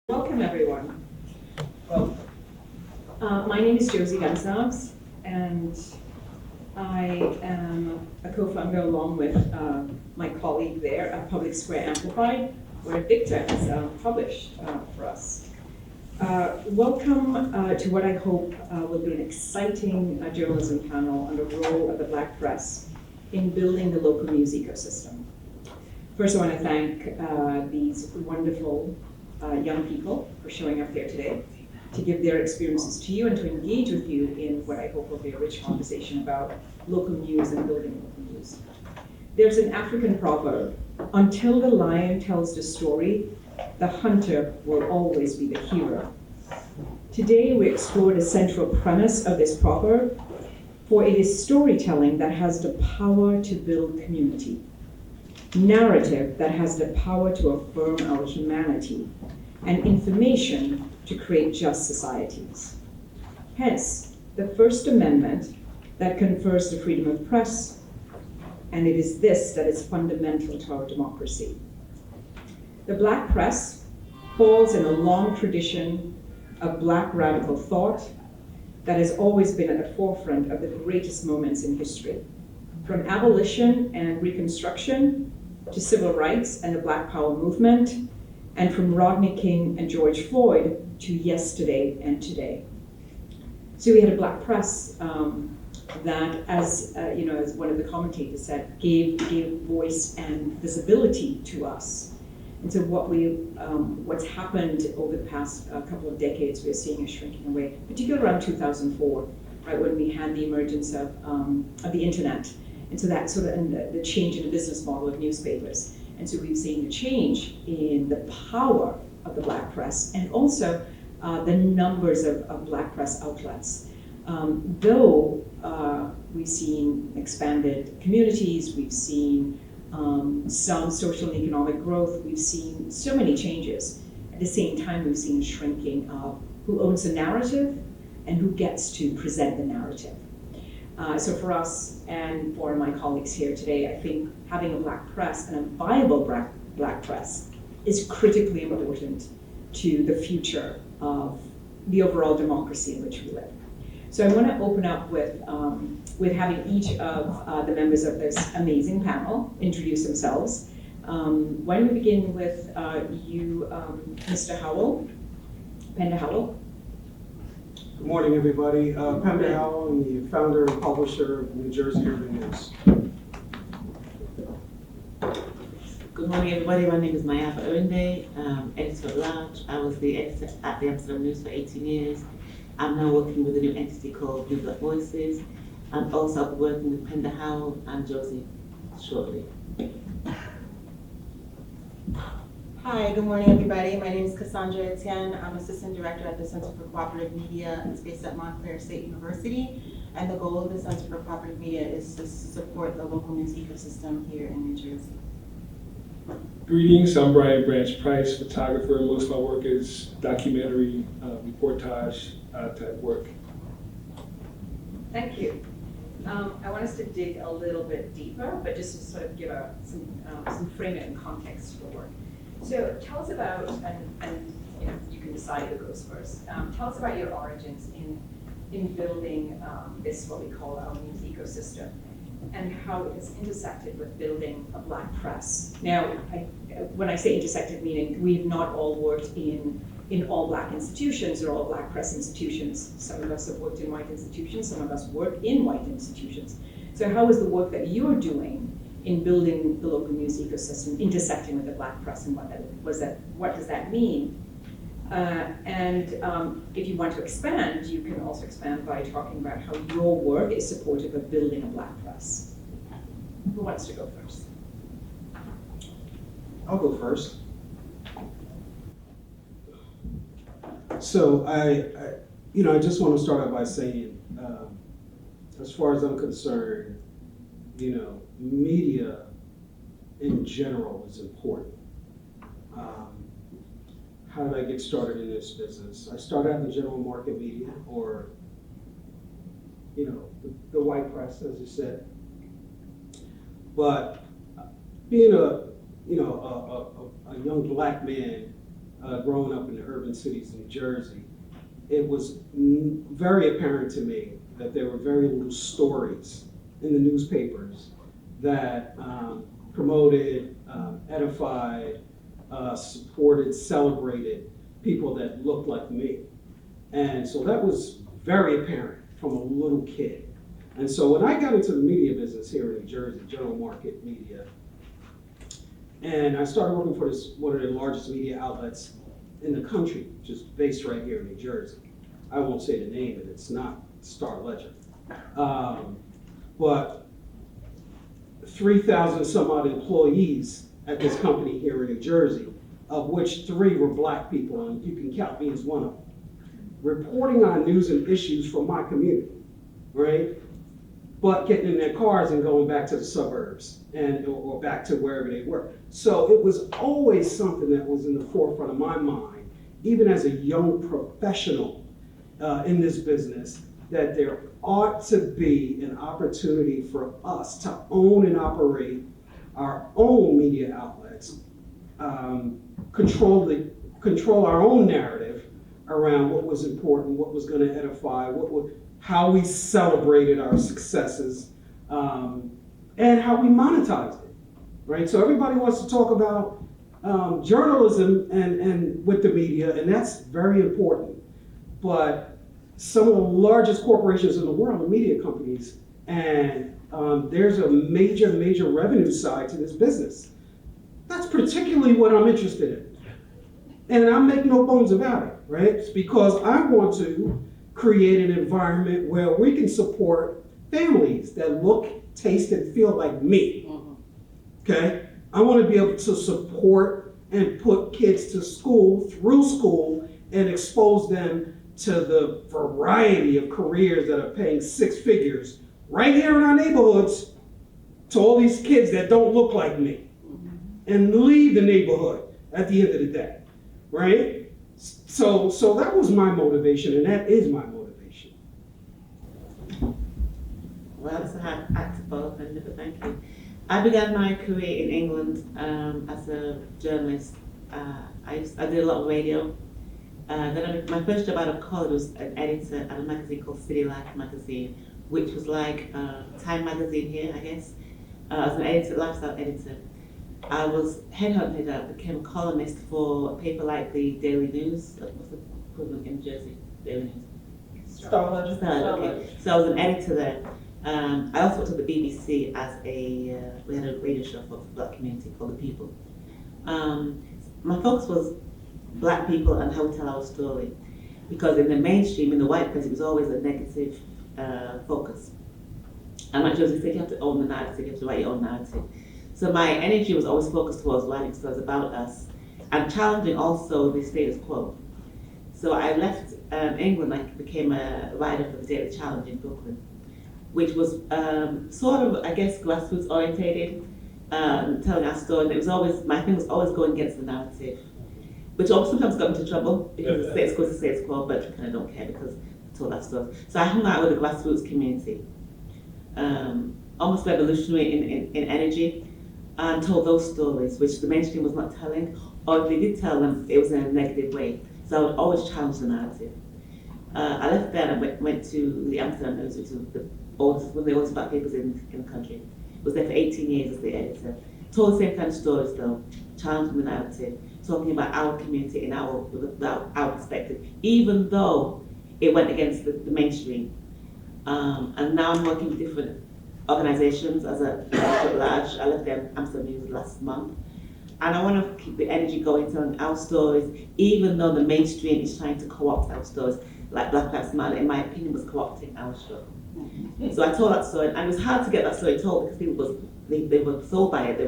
Welcome, everyone. Well, my name is Josie Gunsnobs, and I am a co-founder along with my colleague there at Public Square Amplified, where Victor has published for us. Welcome to what I hope will be an exciting journalism panel on the role of the Black press in building the local news ecosystem. First, I want to thank these wonderful young people for showing up here today to give their experiences to you and to engage with you in what I hope will be a rich conversation about local news and building local news. There's an African proverb, until the lion tells the story, the hunter will always be the hero. Today we explore the central premise of this proverb, for it is storytelling that has the power to build community, narrative that has the power to affirm our humanity, and information to create just societies. Hence, the First Amendment that confers the freedom of press, and it is this that is fundamental to our democracy. The Black press falls in a long tradition of Black radical thought that has always been at the forefront of the greatest moments in history, from abolition and Reconstruction to civil rights and the Black Power movement, and from Rodney King and George Floyd to yesterday and today. So we had a Black press that, as one of the commentators said, gave voice and visibility to us. And so what's happened over the past couple of decades, we're seeing a shrinking away, particularly around 2004, right, when we had the emergence of the internet. And so that sort of, and the change in the business model of newspapers. And so we've seen a change in the power of the Black press and also the numbers of Black press outlets. Though we've seen expanded communities, we've seen some social and economic growth, we've seen so many changes. At the same time, we've seen shrinking of who owns the narrative and who gets to present the narrative. So for us and for my colleagues here today, I think having a Black press and a viable Black press is critically important to the future of the overall democracy in which we live. So I want to open up with having each of the members of this amazing panel introduce themselves. Why don't we begin with you, Mr. Howell, Penda Howell. Good morning, everybody. Penda Howell, I'm the founder and publisher of New Jersey Urban News. Good morning, everybody. My name is Mayafa Owende, editor at large. I was the editor at the Amsterdam News for 18 years. I'm now working with a new entity called New Black Voices, and also I'll be working with Penda Howell and Josie shortly. Hi, good morning, everybody. My name is Cassandra Etienne. I'm Assistant Director at the Center for Cooperative Media. It's based at Montclair State University. And the goal of the Center for Cooperative Media is to support the local news ecosystem here in New Jersey. Greetings, I'm Brian Branch Price, photographer. Most of my work is documentary, reportage type work. Thank you. I want us to dig a little bit deeper, but just to sort of give some framing and context to the work. So tell us about, and you can decide who goes first. Tell us about your origins in building this, what we call our news ecosystem, and how it has intersected with building a Black press. Now, when I say intersected, meaning we've not all worked in all Black institutions or all Black press institutions. Some of us have worked in white institutions, some of us work in white institutions. So how is the work that you're doing in building the local news ecosystem intersecting with the Black press, and what does that mean? If you want to expand, you can also expand by talking about how your work is supportive of building a Black press. Who wants to go first? I'll go first. So I just want to start out by saying, as far as I'm concerned, media in general is important. How did I get started in this business? I started out in the general market media, or the white press, as you said. But being a young Black man growing up in the urban cities of New Jersey, it was very apparent to me that there were very little stories in the newspapers that promoted, edified, supported, celebrated people that looked like me. And so that was very apparent from a little kid. And so when I got into the media business here in New Jersey, general market media, and I started working for one of the largest media outlets in the country, which is based right here in New Jersey. I won't say the name, and it's not Star Ledger. But 3,000 some odd employees at this company here in New Jersey, of which 3 were black people, and you can count me as one of them, reporting on news and issues from my community, right? But getting in their cars and going back to the suburbs or back to wherever they were. So it was always something that was in the forefront of my mind, even as a young professional in this business, that there ought to be an opportunity for us to own and operate our own media outlets, control our own narrative around what was important, what was going to edify, how we celebrated our successes, and how we monetized it, right? So everybody wants to talk about journalism and with the media, and that's very important. But some of the largest corporations in the world are media companies, and there's a major, major revenue side to this business. That's particularly what I'm interested in. And I make no bones about it, right? It's because I want to create an environment where we can support families that look, taste, and feel like me, okay? I want to be able to support and put kids to school, through school, and expose them to the variety of careers that are paying 6 figures right here in our neighborhoods to all these kids that don't look like me and leave the neighborhood at the end of the day, right? So that was my motivation, and that is my motivation. Well, it's a hard act to follow, but thank you. I began my career in England as a journalist. I did a lot of radio. My first job out of college was an editor at a magazine called City Life magazine, which was like Time magazine here, I guess. I was an editor, lifestyle editor. I was headhunted. I became a columnist for a paper like the Daily News. What's the equivalent in Jersey? Daily News. Star Ledger. Okay. So I was an editor there. I also worked at the BBC as we had a radio show for the black community called The People. My focus was black people and how we tell our story, because in the mainstream, in the white press, it was always a negative focus. And like Josie said, you have to own the narrative, you have to write your own narrative. So my energy was always focused towards writing stories about us and challenging also the status quo. So I left England, I became a writer for the Daily Challenge in Brooklyn, which was sort of, I guess, grassroots orientated, telling our story. And it was always, my thing was always going against the narrative, which also sometimes got into trouble because the status quo is the status quo, but you kind of don't care because I told that stuff. So I hung out with the grassroots community, almost revolutionary in energy, and told those stories, which the mainstream was not telling, or if they did tell them, it was in a negative way. So I would always challenge the narrative. I left there and I went to the Amsterdam News, which was one of the oldest black papers in the country. Was there for 18 years as the editor. Told the same kind of stories though, challenging the narrative, talking about our community and our perspective, even though it went against the mainstream. And now I'm working with different organizations as a editor at large. I left them Amsterdam News last month. And I want to keep the energy going, telling our stories, even though the mainstream is trying to co-opt our stories, like Black Lives Matter, in my opinion, was co-opting our struggle. So I told that story, and it was hard to get that story told because people they were sold by it.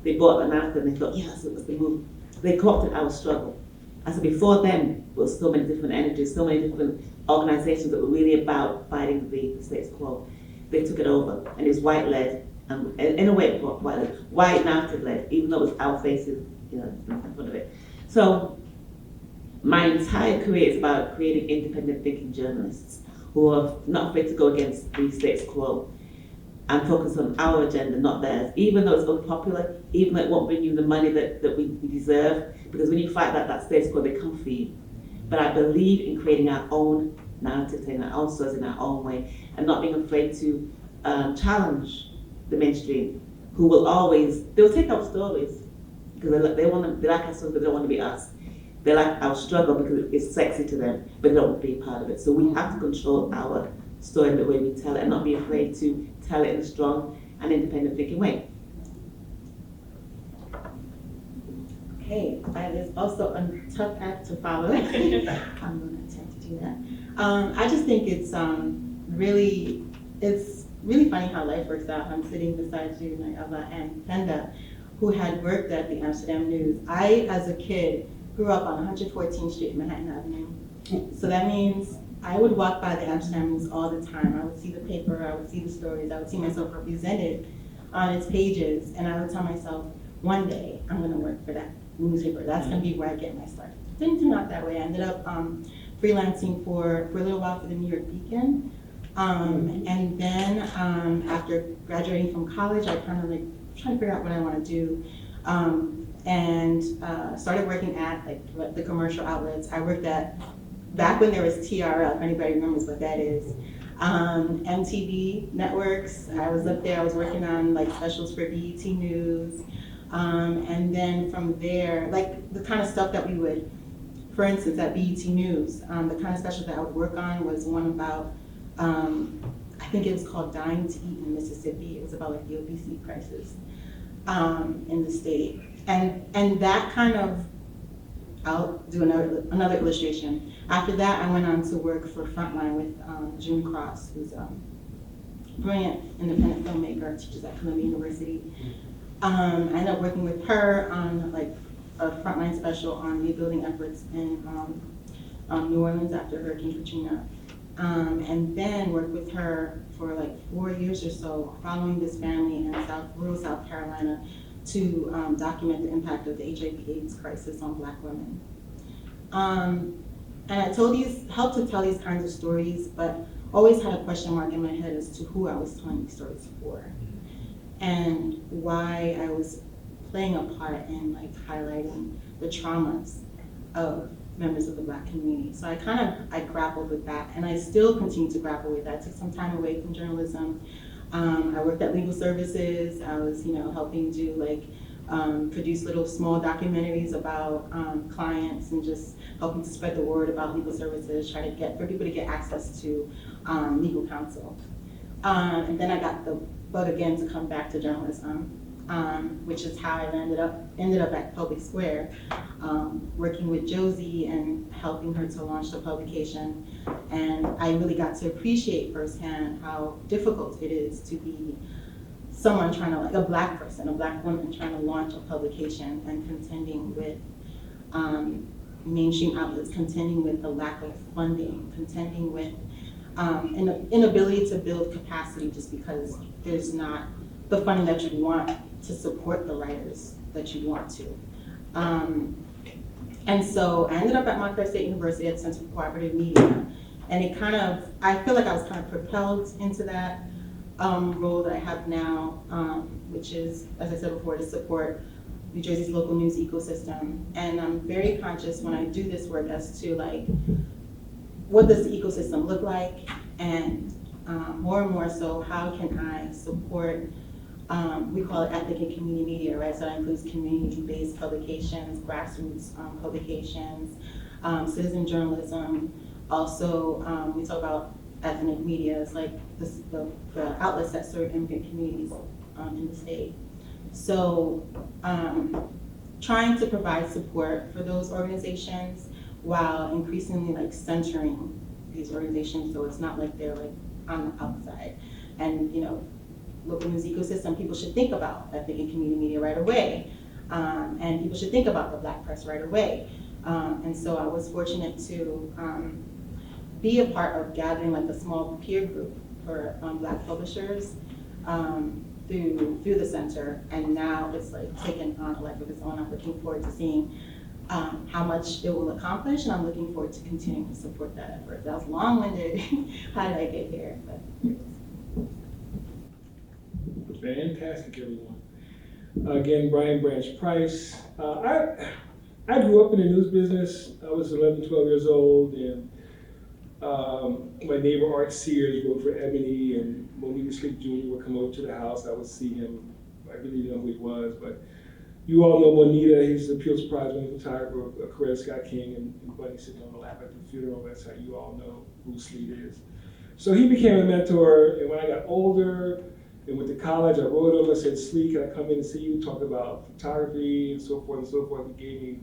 They bought the narrative and they thought, yeah, that's the move. They co-opted our struggle. And so before then, there were so many different energies, so many different organizations that were really about fighting the status quo. They took it over, and it was white-led, and in a way, white narrative-led, even though it was our faces, in front of it. So my entire career is about creating independent thinking journalists who are not afraid to go against the status quo. and focus on our agenda, not theirs. Even though it's unpopular, even though it won't bring you the money that we deserve, because when you fight that status quo, they come for you. But I believe in creating our own narrative, telling our own stories in our own way, and not being afraid to challenge the mainstream, who will always, they'll take our stories, because they like our stories, but they don't want to be us. They like our struggle because it's sexy to them, but they don't want to be a part of it. So we have to control our story in the way we tell it, and not be afraid to tell it in a strong and independent thinking way. Okay, that is also a tough act to follow. I'm going to attempt to do that. I just think it's really funny how life works out. I'm sitting beside you, Nayaba and Penda, who had worked at the Amsterdam News. I, as a kid, grew up on 114th Street, Manhattan Avenue. So that means I would walk by the Amsterdam News all the time. I would see the paper, I would see the stories, I would see myself represented on its pages, and I would tell myself, one day I'm going to work for that newspaper. That's going to be where I get my start. Didn't turn out that way. I ended up freelancing for a little while for the New York Beacon. And then after graduating from college, I kind of like trying to figure out what I want to do. And started working at like the commercial outlets. I worked at, back when there was TRL, if anybody remembers what that is, MTV networks. I was up there, I was working on like specials for BET News. And then from there, like the kind of stuff that we would, for instance, at BET News, the kind of special that I would work on was one about, I think it was called Dying to Eat in Mississippi. It was about like the obesity crisis in the state. And that kind of, I'll do another illustration. After that, I went on to work for Frontline with June Cross, who's a brilliant independent filmmaker, teaches at Columbia University. I ended up working with her on like a Frontline special on rebuilding efforts in New Orleans after Hurricane Katrina. And then worked with her for like 4 years or so, following this family in rural South Carolina to document the impact of the HIV/AIDS crisis on Black women. And I helped to tell these kinds of stories, but always had a question mark in my head as to who I was telling these stories for, and why I was playing a part in like highlighting the traumas of members of the Black community. So I grappled with that, and I still continue to grapple with that. I took some time away from journalism. I worked at legal services. I was, helping do like produce little small documentaries about clients and just helping to spread the word about legal services, try to get for people to get access to legal counsel. And then I got the bug again to come back to journalism, which is how I ended up at Public Square, working with Josie and helping her to launch the publication. And I really got to appreciate firsthand how difficult it is to be someone trying to, like a Black person, a Black woman trying to launch a publication and contending with mainstream outlets, contending with the lack of funding, contending with an inability to build capacity just because there's not the funding that you want to support the writers that you want to. And so I ended up at Montclair State University at the Center for Cooperative Media. And I feel like I was kind of propelled into that role that I have now, which is, as I said before, to support New Jersey's local news ecosystem. And I'm very conscious when I do this work as to like, what does the ecosystem look like? And more and more so, how can I support, we call it ethnic and community media, right? So that includes community-based publications, grassroots publications, citizen journalism. Also, we talk about ethnic media as like the outlets that serve immigrant communities in the state. So trying to provide support for those organizations while increasingly like centering these organizations so it's not like they're like on the outside. And local news ecosystem, people should think about ethnic and community media right away. And people should think about the Black press right away. And so I was fortunate to be a part of gathering like a small peer group for Black publishers through the center. And now it's like taken on a life of its own. I'm looking forward to seeing how much it will accomplish, and I'm looking forward to continuing to support that effort. That was long-winded. How did I get here? But Fantastic, everyone. Again, Brian Branch Price. I grew up in the news business. I was 11, 12 years old, and my neighbor Art Sears wrote for Ebony, and Monique Sleep Jr. would come over to the house. I would see him. I really didn't know who he was, but you all know Monita. He's the Pulitzer Prize-winning photographer of Coretta Scott King and Bunny sitting on the lap at the funeral. That's how you all know who Sleet is. So he became a mentor, and when I got older and went to college, I wrote him. I said, Sleet, can I come in and see you, talk about photography and so forth and so forth. He gave me,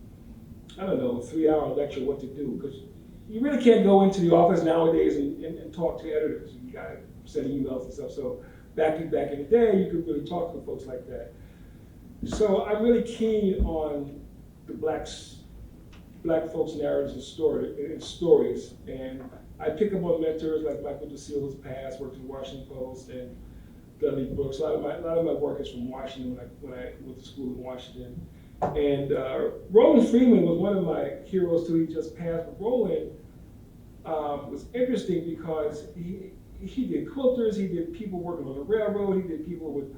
I don't know, a 3-hour lecture what to do, because you really can't go into the office nowadays and talk to editors. You gotta send emails and stuff. So back in the day, you could really talk to folks like that. So I'm really keen on the black folks' narratives and stories. And I pick up on mentors like Michael DeSille, who's passed, worked in Washington Post, and Dudley Brooks. A lot of my work is from Washington when I went to school in Washington. And Roland Freeman was one of my heroes too. He just passed. But Roland was interesting because he did quilters, he did people working on the railroad, he did people with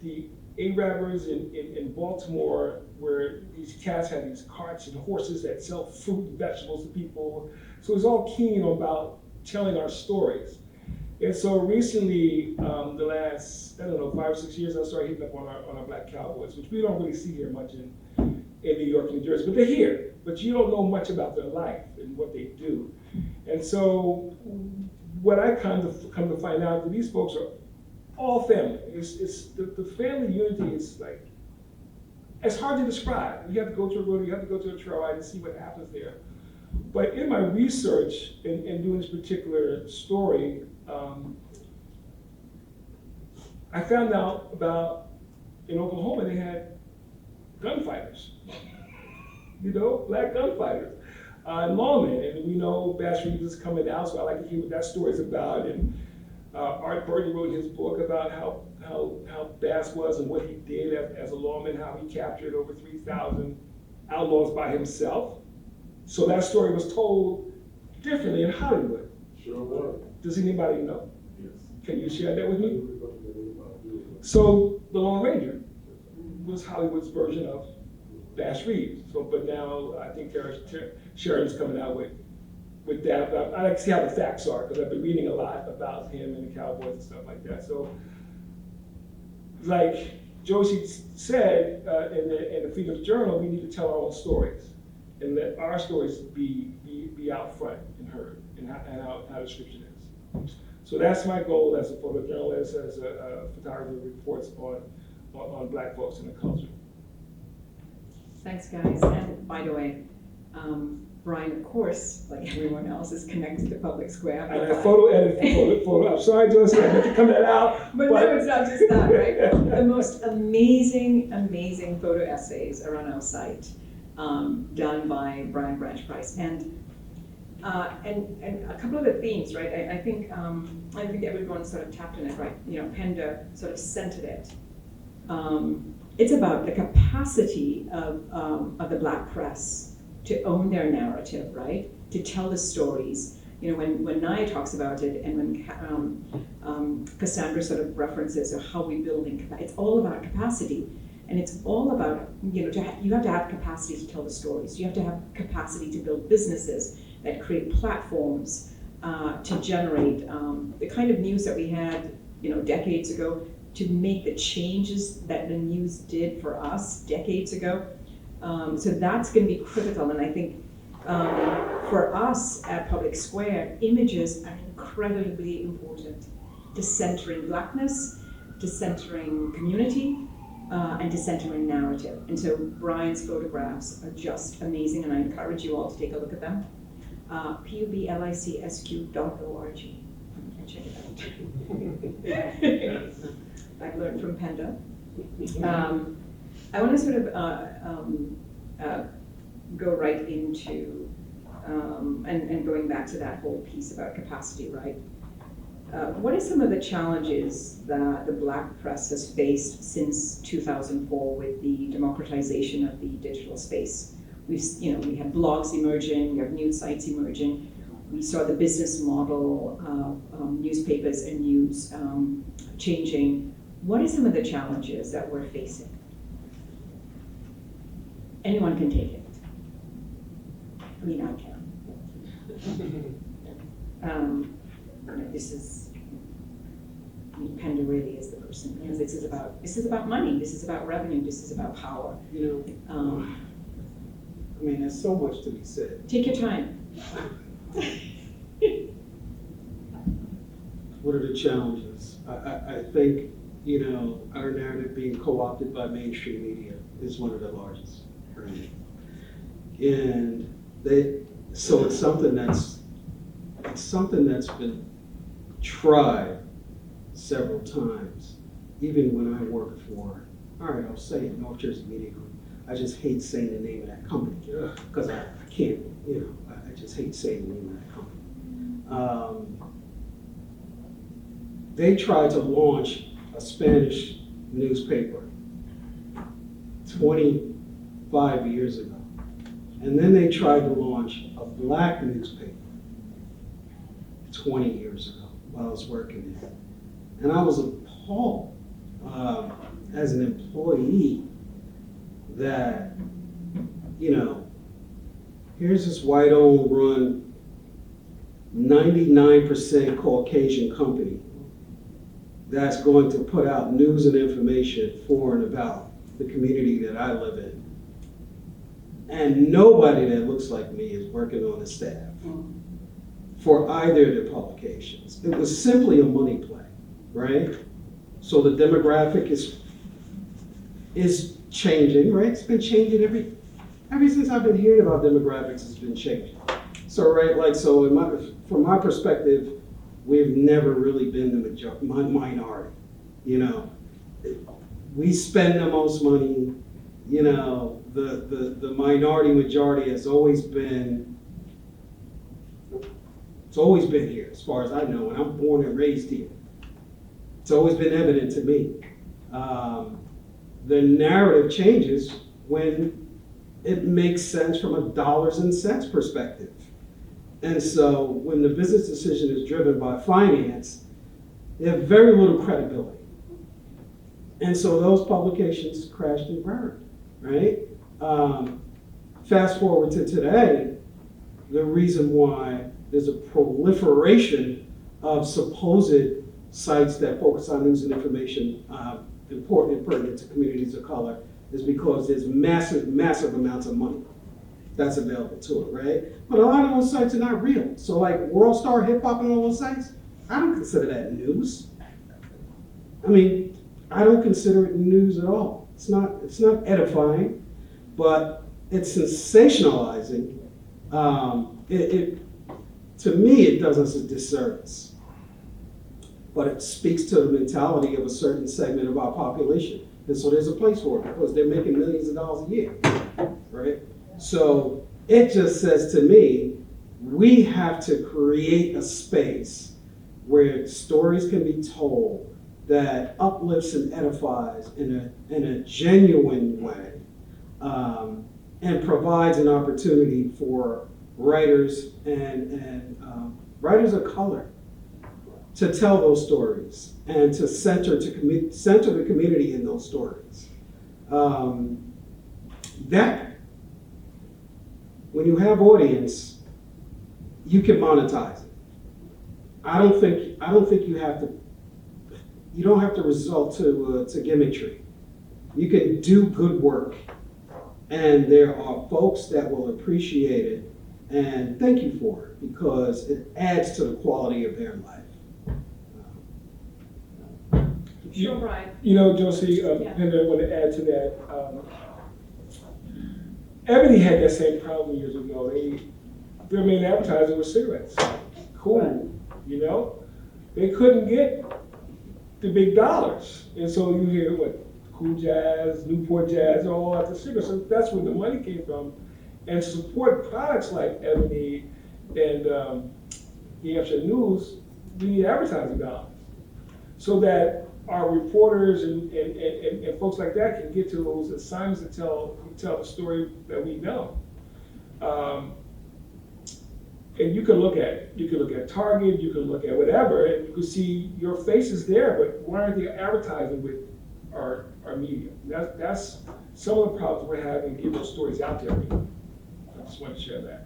the Arabers in Baltimore, where these cats had these carts and horses that sell fruit and vegetables to people. So it was all keen about telling our stories. And so recently, the last, 5 or 6 years, I started hitting up on our black cowboys, which we don't really see here much in New York and New Jersey, but they're here. But you don't know much about their life and what they do. And so what I come to find out that these folks are all family. It's the family unity is like, it's hard to describe. You have to go to a rodeo, you have to go to a trail ride and see what happens there. But in my research and doing this particular story, I found out about, in Oklahoma, they had gunfighters, black gunfighters, and lawmen. And we know Bass Reeves is coming out, so I like to hear what that story is about. And Art Burton wrote his book about how Bass was and what he did as a lawman, how he captured over 3,000 outlaws by himself. So that story was told differently in Hollywood. Sure was. Does anybody know? Yes. Can you share that with me? So The Lone Ranger was Hollywood's version of Bass Reeves. But now I think Sharon's coming out with that. But I like to see how the facts are, because I've been reading a lot about him and the Cowboys and stuff like that. So, like Josie said in the Freedom's Journal, we need to tell our own stories and let our stories be out front and heard, and how the scripture is. So that's my goal as a photojournalist, as a photographer who reports on black folks in the culture. Thanks, guys. And by the way, Brian, of course, like everyone else, is connected to Public Square. And I photo edited photo. I'm sorry, Josie, I need to cut that out. But no, it's not just that, right? The most amazing photo essays are on our site, done by Brian Branch Price. And a couple of the themes, right? I think everyone sort of tapped on it, right? Penda sort of centered it. It's about the capacity of the black press to own their narrative, right? To tell the stories. When Naya talks about it, and when Cassandra sort of references how we building capacity, it's all about capacity. And it's all about, you have to have capacity to tell the stories. You have to have capacity to build businesses that create platforms to generate the kind of news that we had, decades ago, to make the changes that the news did for us decades ago. So that's going to be critical. And I think for us at Public Square, images are incredibly important to centering blackness, to centering community, and to centering narrative. And so Brian's photographs are just amazing, and I encourage you all to take a look at them. publicsq.org. Check it out. I've learned from Penda. I want to sort of go right into, and going back to that whole piece about capacity, right? What are some of the challenges that the black press has faced since 2004 with the democratization of the digital space? We have blogs emerging, we have news sites emerging. We saw the business model of newspapers and news changing. what are some of the challenges that we're facing? Anyone can take it. I mean, I can. This is, I mean, Pender really is the person, because this is about money, this is about revenue, this is about power. You know, I mean, there's so much to be said. Take your time. What are the challenges? I think, you know, our narrative being co-opted by mainstream media is one of the largest, right? And so it's something that's been tried several times, even when I worked for, all right, I'll say it, North Jersey Media Group. I just hate saying the name of that company, because I can't, you know, I just hate saying the name of that company. They tried to launch a Spanish newspaper 25 years ago. And then they tried to launch a black newspaper 20 years ago while I was working there. And I was appalled as an employee that, you know, here's this white-owned run 99% Caucasian company that's going to put out news and information for and about the community that I live in. And nobody that looks like me is working on the staff for either of the publications. It was simply a money play, right? So the demographic is changing, right? It's been changing ever since I've been hearing about demographics, it's been changing. So, right, like, so from my perspective, we've never really been the minority, you know. We spend the most money, you know, the minority majority has always been, it's always been here as far as I know, and I'm born and raised here. It's always been evident to me. The narrative changes when it makes sense from a dollars and cents perspective. And so when the business decision is driven by finance, they have very little credibility. And so those publications crashed and burned, right? Fast forward to today, the reason why there's a proliferation of supposed sites that focus on news and information important and pertinent to communities of color is because there's massive amounts of money that's available to it, right? But a lot of those sites are not real. So like World Star Hip Hop and all those sites, I don't consider that news. I mean, I don't consider it news at all. It's not edifying, but it's sensationalizing. To me, it does us a disservice. But it speaks to the mentality of a certain segment of our population. And so there's a place for it because they're making millions of dollars a year, right? So it just says to me, we have to create a space where stories can be told that uplifts and edifies in a genuine way, and provides an opportunity for writers and writers of color to tell those stories and to center the community in those stories. That when you have audience, you can monetize it. I don't think you don't have to resort to gimmickry. You can do good work, and there are folks that will appreciate it and thank you for it because it adds to the quality of their life. Sure, Brian. You know, Josie, Yeah. and I want to add to that. Ebony had that same problem years ago. Their main advertiser was cigarettes. Cool, Right. you know? They couldn't get the big dollars. And so you hear what, Cool Jazz, Newport Jazz, all out the cigarettes. So that's where the money came from. And to support products like Ebony and the Hampshire News, we need advertising dollars. So that our reporters and folks like that can get to those assignments to tell the story that we know. and you can look at it. You can look at Target, you can look at whatever, and you can see your face is there, but why aren't they advertising with our media? That's some of the problems we're having, get those stories out there. I just want to share that.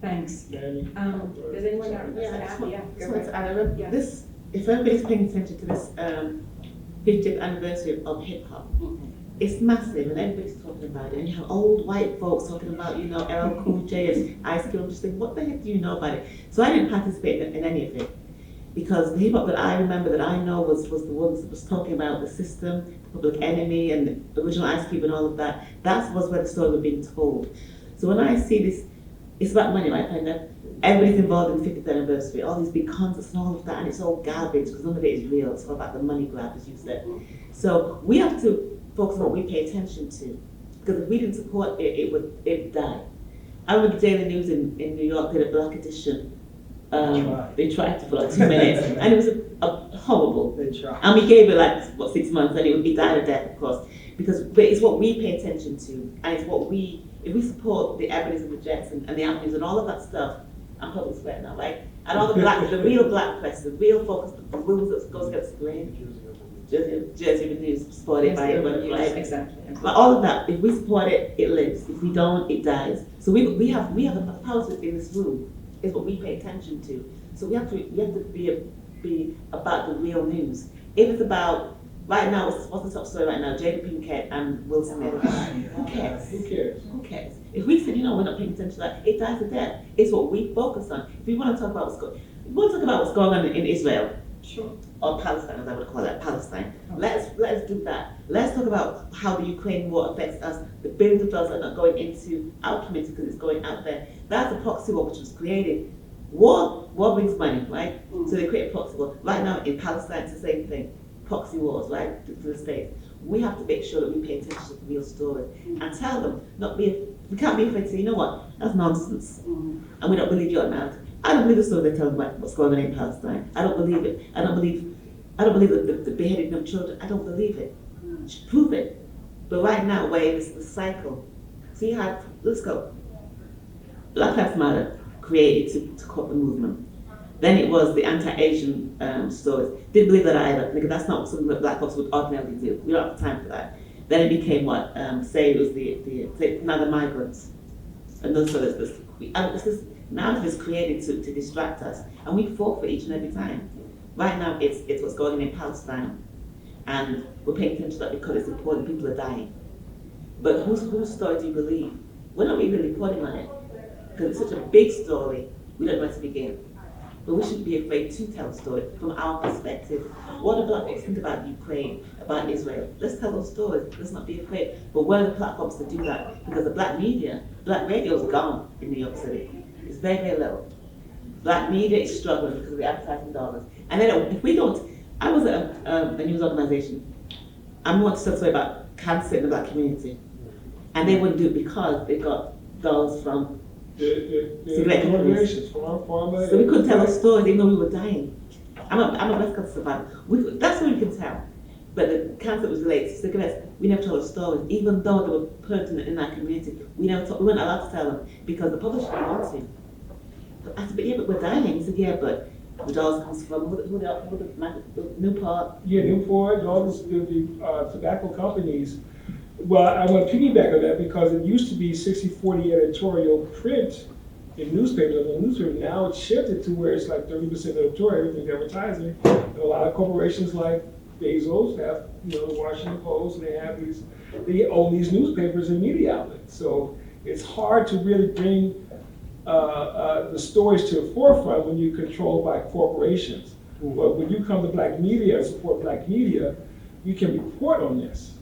Thanks. Manny? Does anyone have? Yeah, I just want, Yeah, just go want to ahead. add, Yeah. this, if everybody's paying attention to this 50th anniversary of hip hop, it's massive and everybody's talking about it. And you have old white folks talking about, you know, LL Cool J and Ice Cube. I'm just thinking, what the heck do you know about it? So I didn't participate in any of it because the hip hop that I remember that I know was the ones that was talking about the system, the Public Enemy, and the original Ice Cube and all of that. That was where the story was being told. So when I see this, it's about money, right? And everybody's involved in the 50th anniversary, all these big concerts and all of that, and it's all garbage because none of it is real. It's all about the money grab, as you said. So we have to focus on what we pay attention to, because if we didn't support it, it would die. I remember the Daily News in New York did a black edition. They tried to for like 2 minutes, and it was a horrible. They try. And we gave it like, what, 6 months, and it died of death, of course. But it's what we pay attention to, and it's what if we support the Ebonies and the Jets and the Avenues and all of that stuff, I'm public square now, right? And all the real black press, the real focus, the rules that goes against the grain, Jersey News, supported by everyone, right? Exactly. But all of that, if we support it, it lives. If we don't, it dies. So we have the powers in this room, is what we pay attention to. So we have to be about the real news. If it's about, right now, what's the top story right now? Jada Pinkett and Will Smith. Who cares? Who cares? Who cares? If we said, you know, we're not paying attention to that, it dies to death. It's what we focus on. If we want to talk about what's going on in Israel, Sure. or Palestine, as I would call it, Palestine. Let's do that. Let's talk about how the Ukraine war affects us. The billions of dollars are not going into our community because it's going out there. That's a proxy war which was created. War brings money, right? So they create a proxy war. Right now in Palestine, it's the same thing. Proxy wars, right? To the States. We have to make sure that we pay attention to the real story and tell them, we can't be afraid to say, you know what, that's nonsense. And we don't believe your narrative. I don't believe the story they tell about what's going on in Palestine. I don't believe it. I don't believe the beheading of children. I don't believe it. Prove it. But right now, where it's the cycle. See how, let's go. Black Lives Matter created to cause the movement. Then it was the anti-Asian stories. Didn't believe that either, because that's not something that black folks would ordinarily do. We don't have time for that. Then it became what? Say it was the migrants. And those sort of narrative is created to distract us, and we fought for each and every time. Right now, it's what's going on in Palestine, and we're paying attention to that because it's important. People are dying, but whose story do you believe? We're not even reporting on it because it's such a big story. We don't know where to begin, but we shouldn't be afraid to tell a story from our perspective. What do black folks think about Ukraine, about Israel? Let's tell those stories. Let's not be afraid. But where are the platforms to do that? Because the black radio is gone in New York City. It's very, very little. Black media is struggling because of the advertising dollars. And then if we don't, I was at a news organization. I wanted to tell a story about cancer in the black community. And they wouldn't do it because they got dollars from cigarette companies. So we couldn't tell those stories even though we were dying. I'm a breast cancer survivor. That's what we can tell. But the cancer was related to cigarettes. We never told the stories, even though they were pertinent in our community. We weren't allowed to tell them because the publisher didn't want to. I said, but yeah, but we're dying. He said, yeah, but the dollars comes from the Newport. Yeah, Newport, all the tobacco companies. Well, I want to piggyback on that because it used to be 60-40 editorial print in newspapers. Now it's shifted to where it's like 30% editorial, everything's advertising. And a lot of corporations like Bezos have, the Washington Post, and they own these newspapers and media outlets. So it's hard to really bring the stories to the forefront when you're controlled by corporations. But when you come to black media and support black media, you can report on this.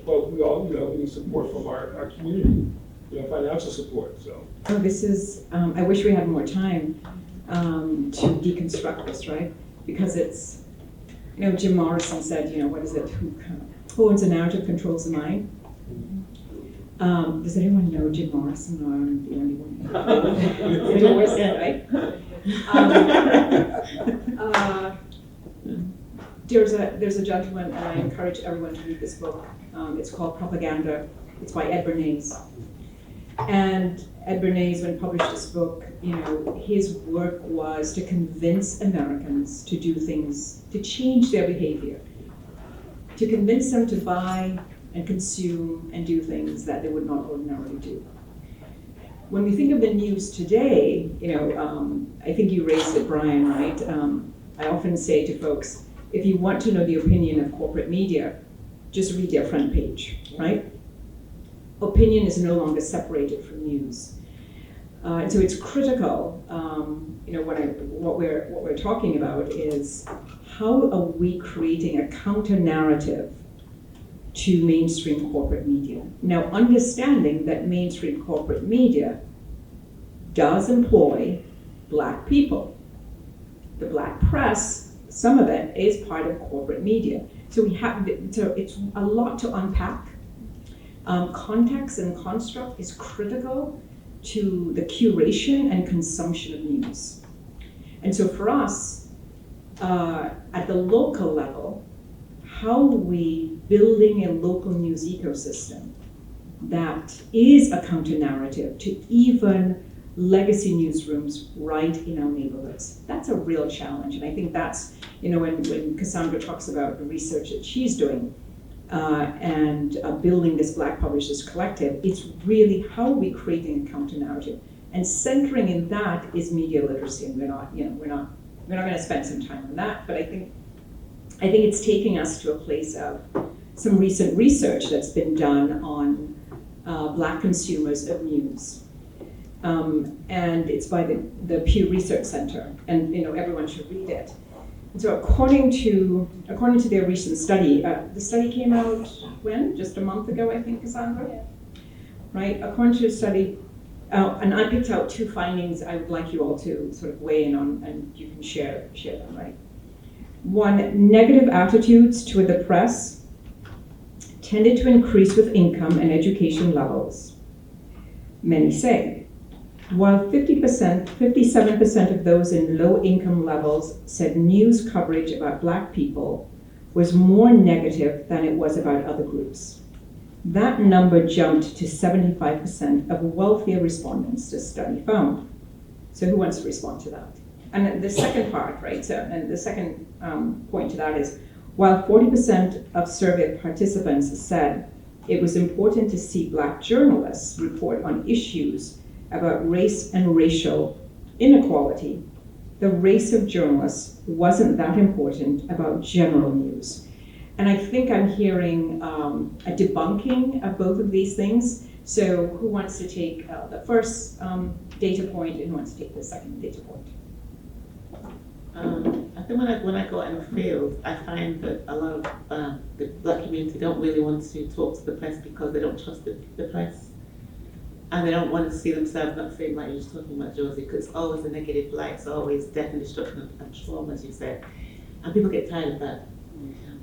But we all, we need support from our community, financial support. So. This is, I wish we had more time to deconstruct this, right? Because it's, Jim Morrison said, what is it? Who owns a narrative controls the mind? Does anyone know Jim Morrison, or I'm the only one? Jim Morrison, right? There's a gentleman, and I encourage everyone to read this book. It's called Propaganda. It's by Ed Bernays. And Ed Bernays, when published this book, his work was to convince Americans to do things, to change their behavior, to convince them to buy and consume and do things that they would not ordinarily do. When we think of the news today, I think you raised it, Brian, right? I often say to folks, if you want to know the opinion of corporate media, just read their front page, right? Opinion is no longer separated from news. And so it's critical, what we're talking about is how are we creating a counter-narrative to mainstream corporate media? Now, understanding that mainstream corporate media does employ Black people. The Black press, some of it is part of corporate media. So it's a lot to unpack. Context and construct is critical to the curation and consumption of news. And so for us, at the local level, how are we building a local news ecosystem that is a counter-narrative to even legacy newsrooms right in our neighborhoods? That's a real challenge. And I think that's, when Cassandra talks about the research that she's doing, and building this Black Publishers Collective, it's really how are we creating a counter-narrative? And centering in that is media literacy, and we're not going to spend some time on that, but I think it's taking us to a place of some recent research that's been done on Black consumers of news. And it's by the Pew Research Center, and everyone should read it. And so according to their recent study, the study came out when? Just a month ago, I think, Cassandra? Yeah. Right, according to the study, and I picked out two findings I would like you all to sort of weigh in on, and you can share them, right? One, negative attitudes toward the press tended to increase with income and education levels, many say. While 57% of those in low income levels said news coverage about Black people was more negative than it was about other groups. That number jumped to 75% of wealthier respondents, the study found. So who wants to respond to that? And the second part, right, and the second point to that is, while 40% of survey participants said it was important to see Black journalists report on issues about race and racial inequality, the race of journalists wasn't that important about general news. And I think I'm hearing a debunking of both of these things. So who wants to take the first data point, and who wants to take the second data point? I think when I go out in the field, I find that a lot of the Black community don't really want to talk to the press because they don't trust the press. And they don't want to see themselves not feeling like you're just talking about Josie, because it's always a negative light, it's always death and destruction and trauma, as you said. And people get tired of that.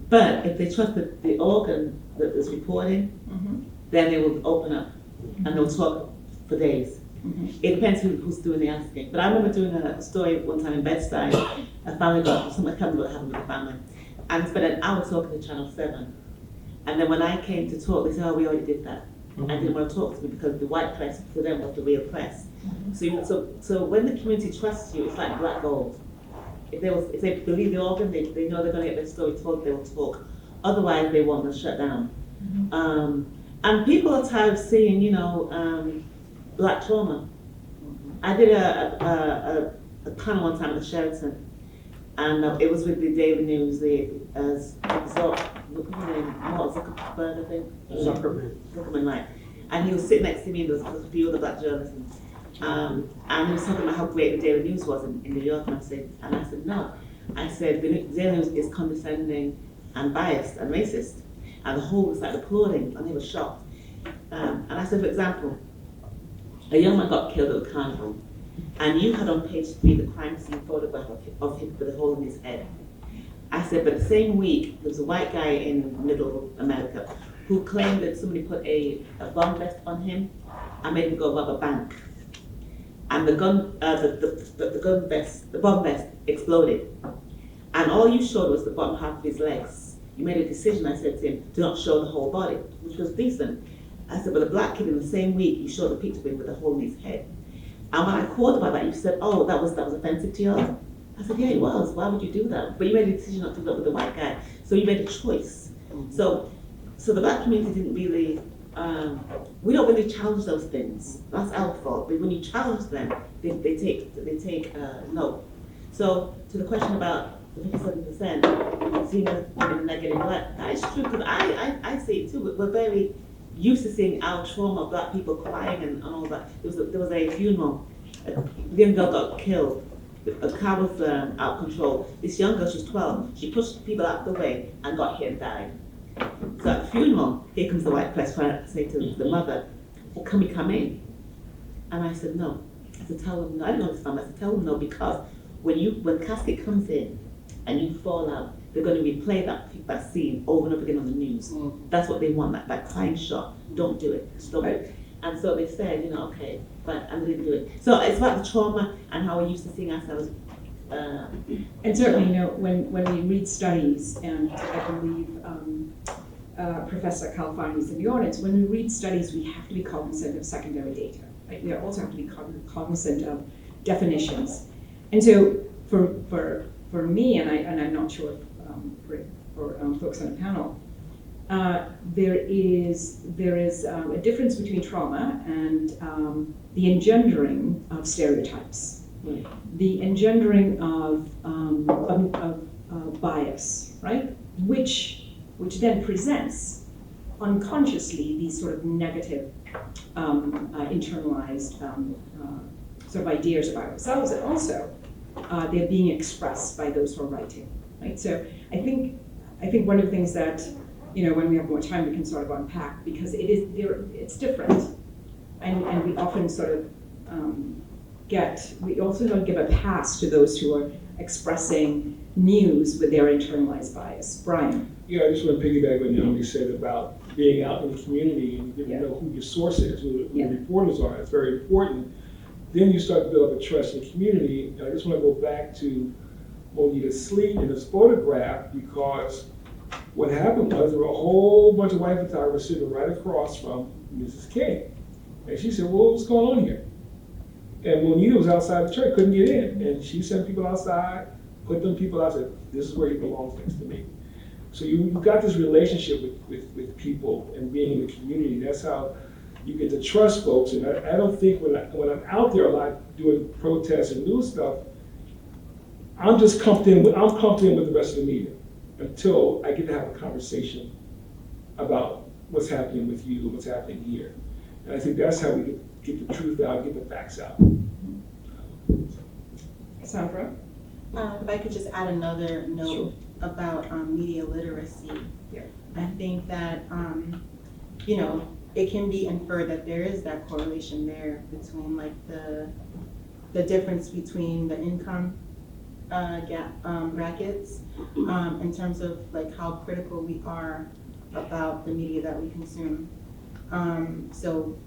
But if they trust the organ that is reporting, then they will open up and they'll talk for days. It depends who's doing the asking. But I remember doing a story one time in Bed-Stuy, a family got something, I can't remember what happened with the family, and I spent an hour talking to Channel 7. And then when I came to talk, they said, oh, we already did that. I didn't want to talk to me because the white press for them was the real press. So when the community trusts you, it's like black gold. If they believe the organ, they know they're going to get their story told, they will talk. Otherwise, they won't, they'll shut down. And people are tired of seeing, Black trauma. I did a panel one time at the Sheraton, and it was with the Daily News, Zuckerberg, I think. Zuckerman, right. And he was sitting next to me, and there was a few other Black journalists. And he was talking about how great the Daily News was in New York, and I said, no. I said, the Daily News is condescending and biased and racist. And the whole was like applauding, and they were shocked. And I said, for example, a young man got killed at the carnival, and you had on page 3 the crime scene photograph of him with a hole in his head. I said, but the same week, there was a white guy in middle America who claimed that somebody put a bomb vest on him and made him go rob a bank. And the bomb vest exploded. And all you showed was the bottom half of his legs. You made a decision, I said to him, to not show the whole body, which was decent. I said, but a black kid in the same week, you showed a picture of him with a hole in his head. And when I called about that, you said, oh, that was offensive to you? I said, yeah, it was. Why would you do that? But you made a decision not to do that with the white guy. So you made a choice. So the black community didn't really, we don't really challenge those things. That's our fault. But when you challenge them, they take no. So to the question about the 57% seeing it in a negative light, that is true, because I see it too. We're very used to seeing our trauma, black people crying and all that. There was a funeral. A young girl got killed. The car was out of control. This young girl, she's 12, she pushed people out of the way and got hit and died. So at the funeral, here comes the white press trying to say to the mother, well, can we come in? And I said, no. I said, tell them no. I didn't understand. I said, tell them no, because when casket comes in and you fall out, they're going to replay that scene over and over again on the news. That's what they want, that crying shot. Don't do it. Stop it. And so they said, okay, but I didn't do it. So it's about the trauma and how we used to seeing ourselves. And certainly, when we read studies, and I believe Professor Calfani is in the audience, when we read studies, we have to be cognizant of secondary data. Right? We also have to be cognizant of definitions. And so for me, and I'm not sure for folks on the panel, there is a difference between trauma and the engendering of stereotypes, Right. the engendering of bias, right? Which then presents unconsciously these sort of negative, internalized sort of ideas about ourselves, and also they're being expressed by those who are writing, right? So I think one of the things that, when we have more time, we can sort of unpack, because it's different, and we often sort of we also don't give a pass to those who are expressing news with their internalized bias. Brian. Yeah, I just want to piggyback what Naomi said about being out in the community and you know who your source is, who the reporters are. It's very important. Then you start to build up a trust in the community. And I just want to go back to Monita Sleet in this photograph, because what happened was there were a whole bunch of white photographers sitting right across from Mrs. King. And she said, well, what's going on here? And Monita was outside the church, couldn't get in. And she sent people outside, put them people out, said, this is where he belongs next to me. So you've got this relationship with people and being in the community. That's how you get to trust folks. And I don't think when I'm out there a lot doing protests and news stuff, I'm just clumped in with the rest of the media until I get to have a conversation about what's happening with you and what's happening here. And I think that's how we get the truth out, get the facts out. Sandra? If I could just add another note. Sure. About media literacy. Yeah. I think that, it can be inferred that there is that correlation there between like the difference between the income brackets in terms of like how critical we are about the media that we consume. So,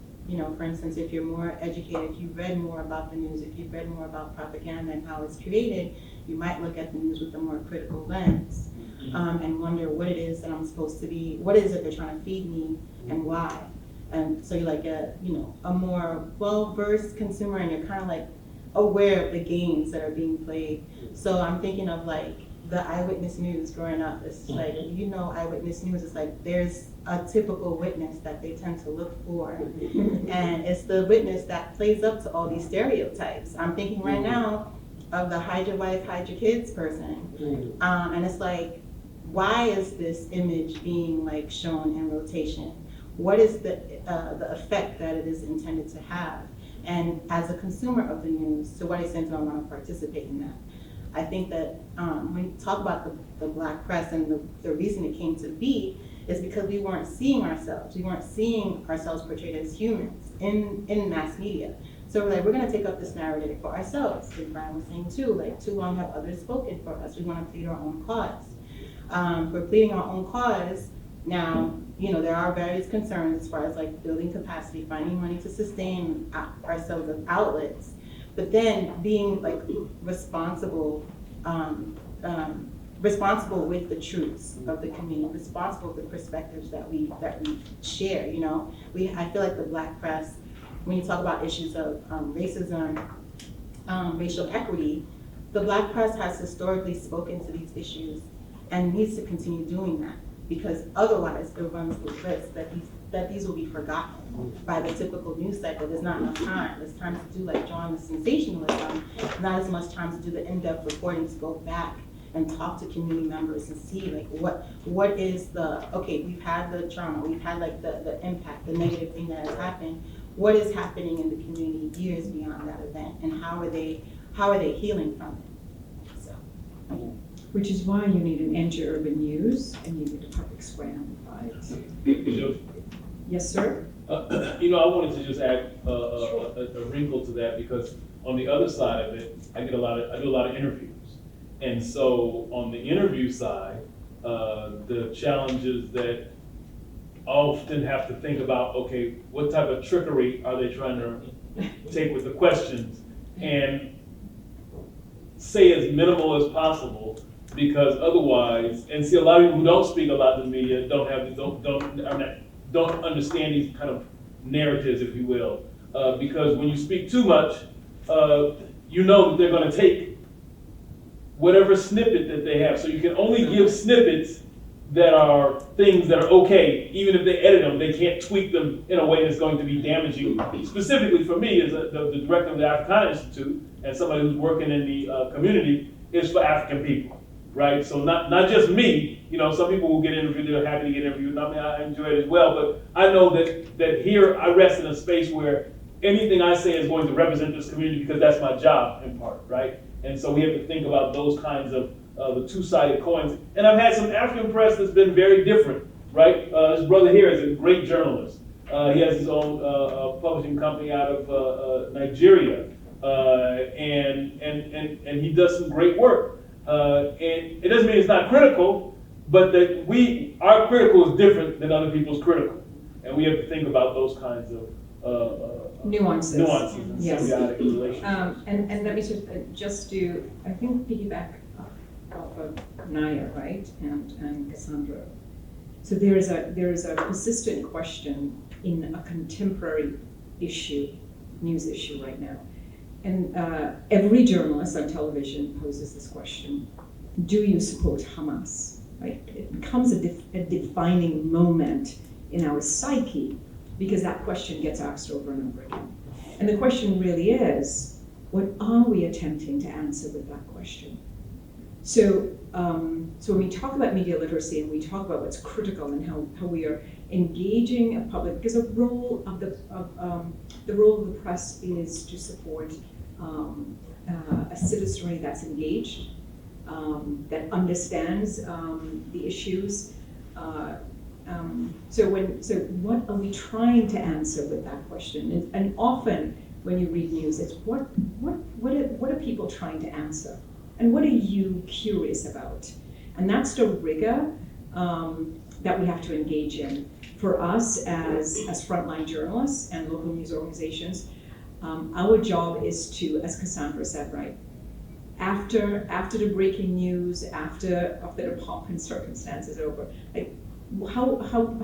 for instance, if you're more educated, if you've read more about the news, if you've read more about propaganda and how it's created, you might look at the news with a more critical lens and wonder what it is that I'm supposed to be, what is it they're trying to feed me and why. And so you're like a more well-versed consumer, and you're kind of like aware of the games that are being played. So I'm thinking of like the eyewitness news growing up. It's like, eyewitness news is like there's a typical witness that they tend to look for. And it's the witness that plays up to all these stereotypes. I'm thinking right now of the hide your wife, hide your kids person. And it's like, why is this image being like shown in rotation? What is the effect that it is intended to have? And as a consumer of the news, to what extent do I want to participate in that? I think that when you talk about the Black press and the reason it came to be is because we weren't seeing ourselves. We weren't seeing ourselves portrayed as humans in mass media. So we're like, we're gonna take up this narrative for ourselves. Like Brian was saying too, like too long have others spoken for us. We wanna plead our own cause. For pleading our own cause, now, there are various concerns as far as like building capacity, finding money to sustain ourselves as outlets, but then being like responsible responsible with the truths of the community, responsible with the perspectives that we share. You know, I feel like the Black press, when you talk about issues of racism, racial equity, the Black press has historically spoken to these issues and needs to continue doing that, because otherwise it runs the risk that these will be forgotten by the typical news cycle. There's not enough time. There's time to do, like, drawing the sensationalism, not as much time to do the in-depth reporting, to go back and talk to community members and see, like, what is the, okay, we've had the trauma, we've had, like, the impact, the negative thing that has happened. What is happening in the community years beyond that event, and how are they healing from it? So. Which is why you need an end to urban news and you need a public square amplified. Yes, sir? You know, I wanted to just add a wrinkle to that, because on the other side of it, I do a lot of interviews. And so on the interview side, the challenges that often have to think about, okay, what type of trickery are they trying to take with the questions, and say as minimal as possible, because otherwise, and see, a lot of people who don't speak a lot in the media don't understand these kind of narratives, if you will, because when you speak too much, you know that they're going to take whatever snippet that they have. So you can only give snippets that are things that are okay. Even if they edit them, they can't tweak them in a way that's going to be damaging. Specifically for me, as the director of the Africana Institute and somebody who's working in the community, is for African people, right? So not just me. You know, some people will get interviewed, they're happy to get interviewed, and I enjoy it as well, but I know that here I rest in a space where anything I say is going to represent this community, because that's my job in part, right? And so we have to think about those kinds of the two-sided coins. And I've had some African press that's been very different, right? This brother here is a great journalist. He has his own publishing company out of Nigeria, and he does some great work. And it doesn't mean it's not critical, but that our critical is different than other people's critical, and we have to think about those kinds of Nuances. and Yes. symbiotic relationships. And let me just do, I think, piggyback off of Naya, right, and Cassandra. So there is a persistent question in a contemporary news issue right now. And every journalist on television poses this question: do you support Hamas? Right? It becomes a defining moment in our psyche, because that question gets asked over and over again. And the question really is, what are we attempting to answer with that question? So when we talk about media literacy and we talk about what's critical and how we are engaging a public, because the role of the press is to support a citizenry that's engaged, that understands the issues. So what are we trying to answer with that question? And often when you read news, it's what are people trying to answer? And what are you curious about? And that's the rigor that we have to engage in. For us as frontline journalists and local news organizations, our job is to, as Cassandra said, right, after the breaking news, after the pomp and circumstance is over, like, how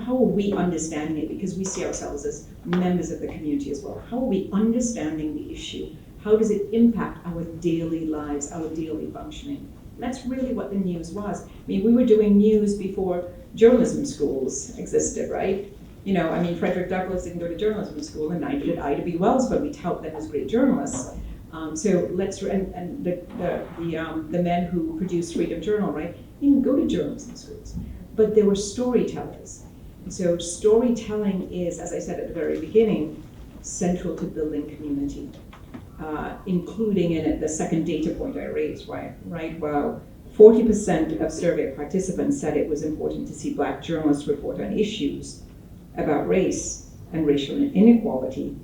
are we understanding it? Because we see ourselves as members of the community as well. How are we understanding the issue? How does it impact our daily lives, our daily functioning? And that's really what the news was. I mean, we were doing news before journalism schools existed, right? You know, I mean, Frederick Douglass didn't go to journalism school, and neither did Ida B. Wells, but we tout them as great journalists. So let's, and the men who produced Freedom Journal, right, didn't go to journalism schools, but they were storytellers. And so storytelling is, as I said at the very beginning, central to building community, including in it the second data point I raised, right? Well, 40% of survey participants said it was important to see Black journalists report on issues about race and racial inequality.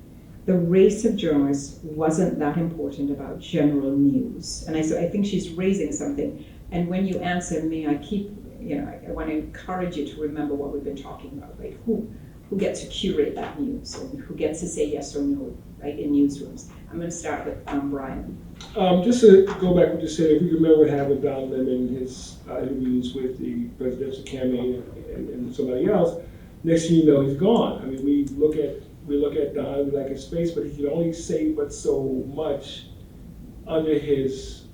The race of journalists wasn't that important about general news. And I think she's raising something. And when you answer me, I want to encourage you to remember what we've been talking about, right? who get to curate that news and who gets to say yes or no, right, in newsrooms. I'm going to start with Brian. Just to go back to what you said, if you remember having Don Lemon, his interviews with the presidential candidate and somebody else, next thing you know, he's gone. I mean, we look at Don, we like his face, but he can only say but so much under his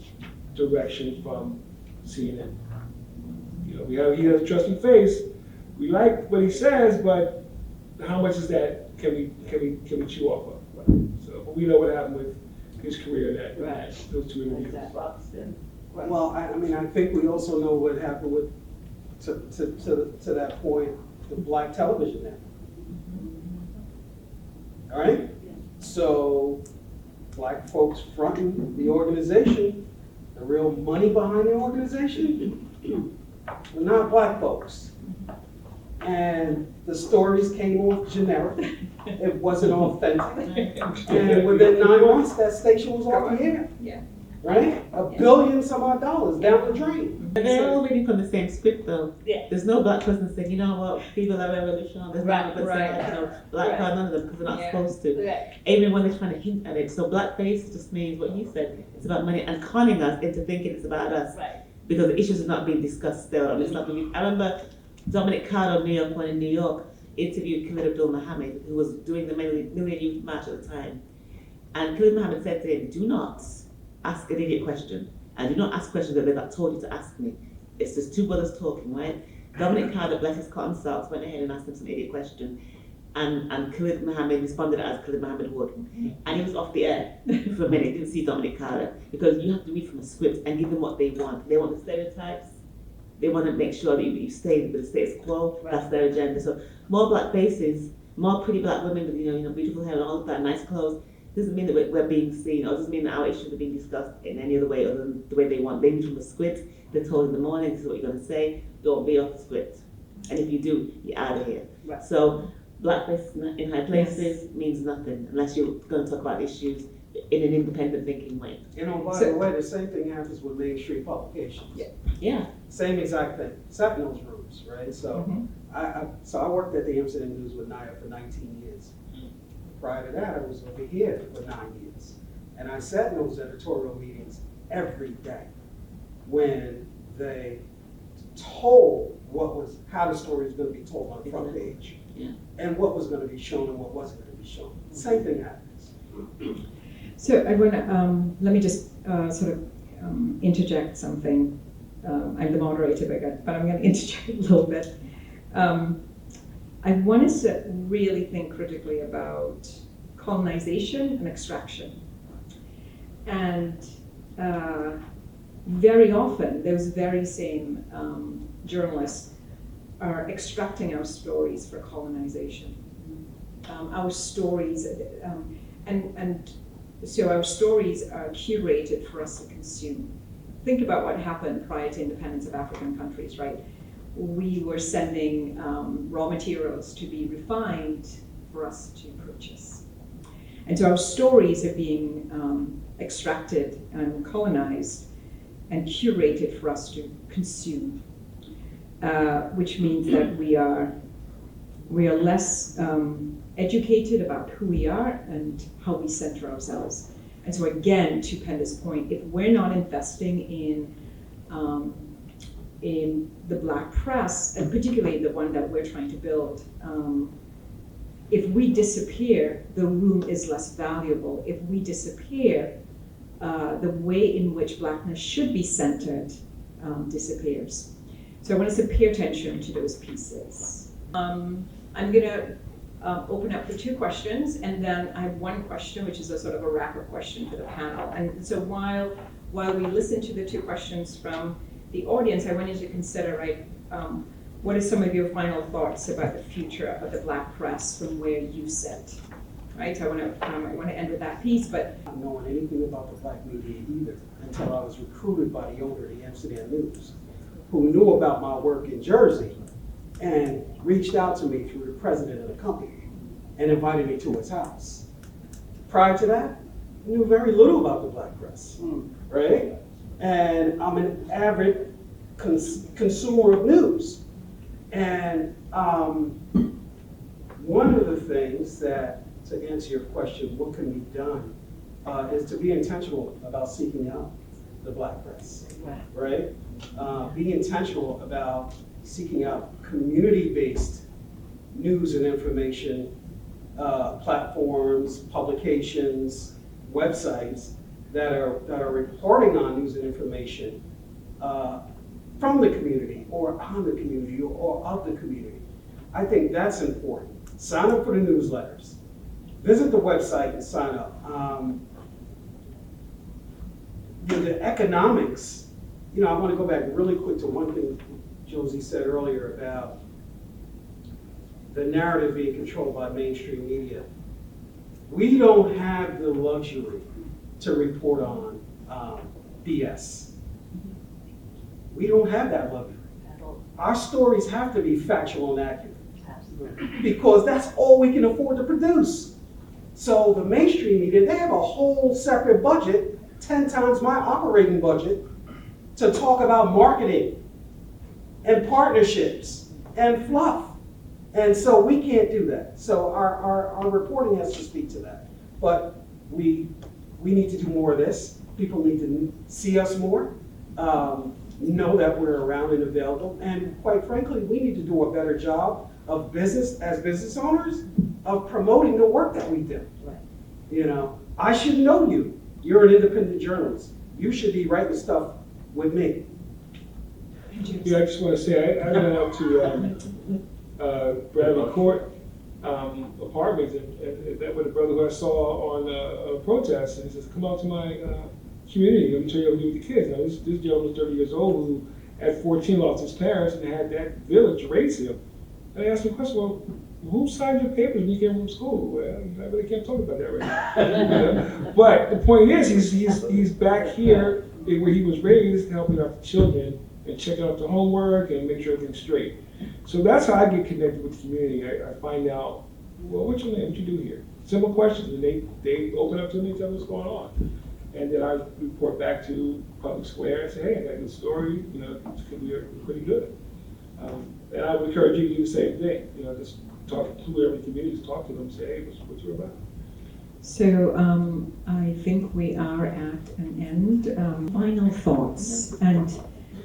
direction from CNN. You know, he has a trusting face. We like what he says, but how much is that? Can we chew off of? Right? So, but we know what happened with his career that those two interviews. Well, I mean, I think we also know what happened with, to that point, the Black television network. All right? So, Black folks fronting the organization, the real money behind the organization, were not Black folks. And the stories came off generic. It wasn't authentic. And within 9 months, that station was off the air. Yeah. Right? $1 billion some odd dollars down the drain. But they're all reading from the same script though. Yeah. There's no Black person saying, you know what, people are revolutionary. There's Right, no person right. like, you know, Black card, none of them, because they're not Yeah. supposed to. Yeah. Even when they're trying to hint at it. So blackface just means what he said. It's about money and conning us into thinking it's about us. Right. Because the issues are not being discussed still. And it's not being, I remember Dominic Carter of New York, one in New York, interviewed Khalid Abdul Muhammad, who was doing the Million Youth March at the time. And Khalid Muhammad said to him, do not ask an idiot question. And do not ask questions that they got told you to ask me. It's just two brothers talking, right? Dominic Carter, bless his cotton socks, went ahead and asked him some idiot question. And Khalid Muhammad responded as Khalid Muhammad would. And he was off the air for a minute, didn't see Dominic Carter. Because you have to read from a script and give them what they want. They want the stereotypes. They want to make sure that you stay with the status quo. Right. That's their agenda. So more Black faces, more pretty Black women with you know beautiful hair and all of that, nice clothes, doesn't mean that we're being seen, or doesn't mean that our issues are being discussed in any other way other than the way they want. They read from the script. They're told in the morning, this is what you're going to say. Don't be off the script. And if you do, you're out of here. Right. So blackface in high places means nothing unless you're going to talk about issues in an independent thinking way. You know, by the way, the same thing happens with mainstream publications. Yeah. Yeah. Same exact thing, except in those rooms, right? So, I worked at the Amsterdam News with Naya for 19 years. Prior to that, I was over here for 9 years. And I sat in those editorial meetings every day when they told how the story was going to be told on the front page. Yeah. And what was going to be shown and what wasn't going to be shown. Same thing happens. So I want to, let me just sort of interject something. I'm the moderator, but I'm going to interject a little bit. I want us to really think critically about colonization and extraction. And very often, those very same journalists are extracting our stories for colonization. Our stories, so our stories are curated for us to consume. Think about what happened prior to independence of African countries, right? We were sending raw materials to be refined for us to purchase. And so our stories are being extracted and colonized and curated for us to consume, which means that we are less educated about who we are and how we center ourselves. And so again, to Penda's point, if we're not investing in the Black press, and particularly the one that we're trying to build, if we disappear, the room is less valuable. If we disappear, the way in which Blackness should be centered disappears. So I want us to pay attention to those pieces. I'm gonna open up for 2 questions, and then I have 1 question, which is a sort of a wrap-up question for the panel. And so while we listen to the 2 questions from the audience, I want you to consider, right, what are some of your final thoughts about the future of the Black press from where you sit, right? I want to end with that piece, but Not knowing anything about the Black media either until I was recruited by the owner of the Amsterdam News, who knew about my work in Jersey and reached out to me through the president of the company and invited me to his house. Prior to that, I knew very little about the Black press, right? And I'm an avid consumer of news. And one of the things that, to answer your question, what can be done, is to be intentional about seeking out the Black press, right? Be intentional about seeking out community-based news and information, platforms, publications, websites that are reporting on news and information from the community or on the community or of the community. I think that's important. Sign up for the newsletters. Visit the website and sign up. The economics, I want to go back really quick to one thing Josie said earlier about the narrative being controlled by mainstream media. We don't have the luxury to report on BS. We don't have that luxury. Our stories have to be factual and accurate because that's all we can afford to produce. So the mainstream media, they have a whole separate budget, 10 times my operating budget, to talk about marketing and partnerships and fluff. And so we can't do that. So our reporting has to speak to that. But we need to do more of this. People need to see us more, know that we're around and available. And quite frankly, we need to do a better job of as business owners, of promoting the work that we do. Right. I should know you. You're an independent journalist. You should be writing stuff with me. Yeah, I just want to say, I went out to Bradley Court apartments and met with a brother who I saw on a protest, and he says, come out to my community, let me tell you what to do with the kids. Now, this gentleman was 30 years old who at 14 lost his parents and had that village raise him. And I asked him a question, well, who signed your papers when you came from school? Well, I really can't talk about that right now. But the point is, he's back here where he was raised, helping out the children and checking out the homework and make sure everything's straight. So that's how I get connected with the community. I find out, well, what's your name? What you do here? Simple questions, and they open up to me and tell me what's going on. And then I report back to Public Square and say, hey, I got a good story, it's going to be pretty good. And I would encourage you to do the same thing, just talk to whoever in the community, talk to them, say, hey, what's you about? So I think we are at an end. Final thoughts, and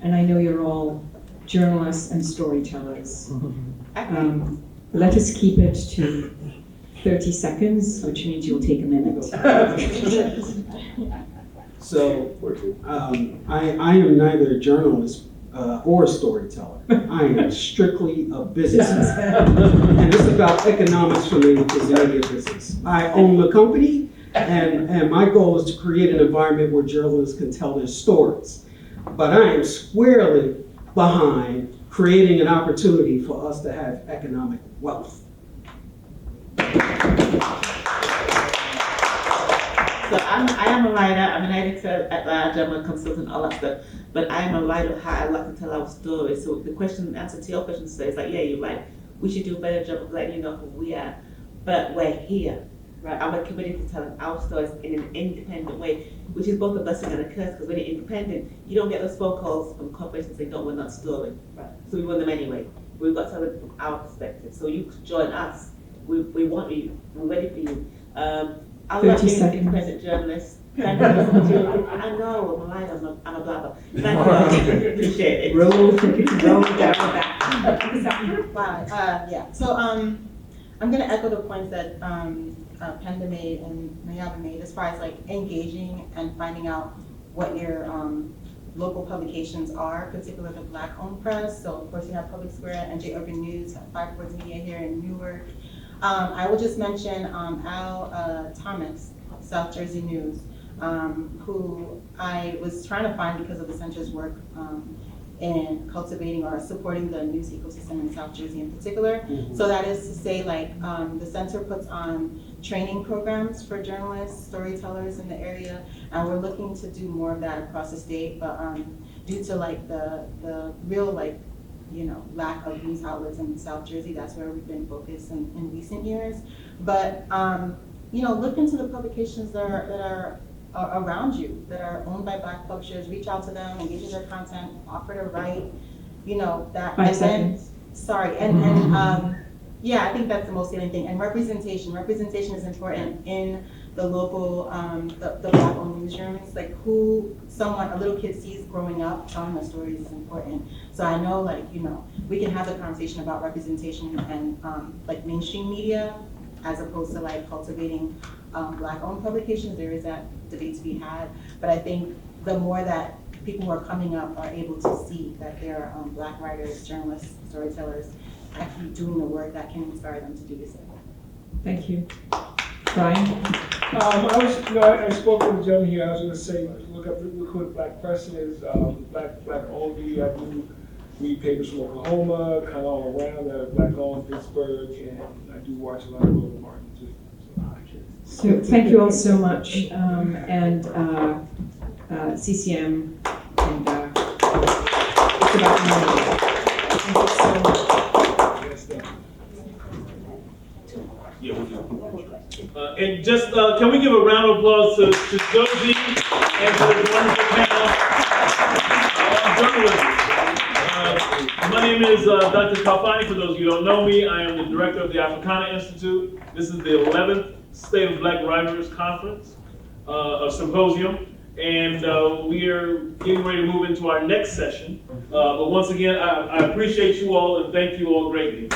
I know you're all journalists and storytellers. Let us keep it to 30 seconds, which means you'll take a minute. So I am neither a journalist or a storyteller. I am strictly a businessman. And it's about economics for me, which is the media business. I own the company, and my goal is to create an environment where journalists can tell their stories. But I am squarely behind creating an opportunity for us to have economic wealth. So I am a writer. I'm an editor at large. I'm a consultant, all that stuff. But I am a writer how I like to tell our stories. So the answer to your question today is like, yeah, you're right. We should do a better job of letting you know who we are. But we're here. Right? I'm committed to telling our stories in an independent way, which is both a blessing and a curse, because when you're independent, you don't get those phone calls from corporations saying, don't run that story. Right. So we run them anyway. We've got to tell it from our perspective. So you join us. We want you. We're ready for you. I love being an independent journalist. I know, I'm a liar, I'm a blabber. Thank you, appreciate it. Wow, yeah. So I'm gonna echo the points that Penda made and Mayaba made as far as like engaging and finding out what your local publications are, particularly the Black-owned press. So of course you have Public Square, NJ Urban News, Five Boards Media here in Newark. I will just mention Al Thomas, South Jersey News, who I was trying to find because of the center's work in cultivating or supporting the news ecosystem in South Jersey in particular. Mm-hmm. So that is to say, like, the center puts on training programs for journalists, storytellers in the area, and we're looking to do more of that across the state, but due to like the real like, lack of news outlets in South Jersey, that's where we've been focused in recent years. But look into the publications that are around you, that are owned by Black publishers. Reach out to them, engage in their content, offer to write, that. 5 seconds. Sorry, and Yeah, I think that's the most salient thing, and representation. Representation is important in the local, the Black-owned newsrooms. Like a little kid sees growing up, telling the stories is important. So I know, like, you know, we can have the conversation about representation and like mainstream media, as opposed to like cultivating Black-owned publications. There is that debate to be had, but I think the more that people who are coming up are able to see that there are Black writers, journalists, storytellers actually doing the work that can inspire them to do the same. Thank you. Brian? I spoke with the gentleman here. I was going to say, look what Black press is, Black owned media. I do read papers from Oklahoma, kind of all around that are Black owned, Pittsburgh, and I do watch a lot of Roland Martin too. So thank you all so much, and CCM, and it's about money. Thank you so much. Yes, thank you. Yeah, we'll do. And just, can we give a round of applause to Josie and to the wonderful panel on journalism. My name is Dr. Kalfani. For those of you who don't know me, I am the director of the Africana Institute. This is the 11th State of Black Writers Conference, a symposium. And we are getting ready to move into our next session. But once again, I appreciate you all and thank you all greatly.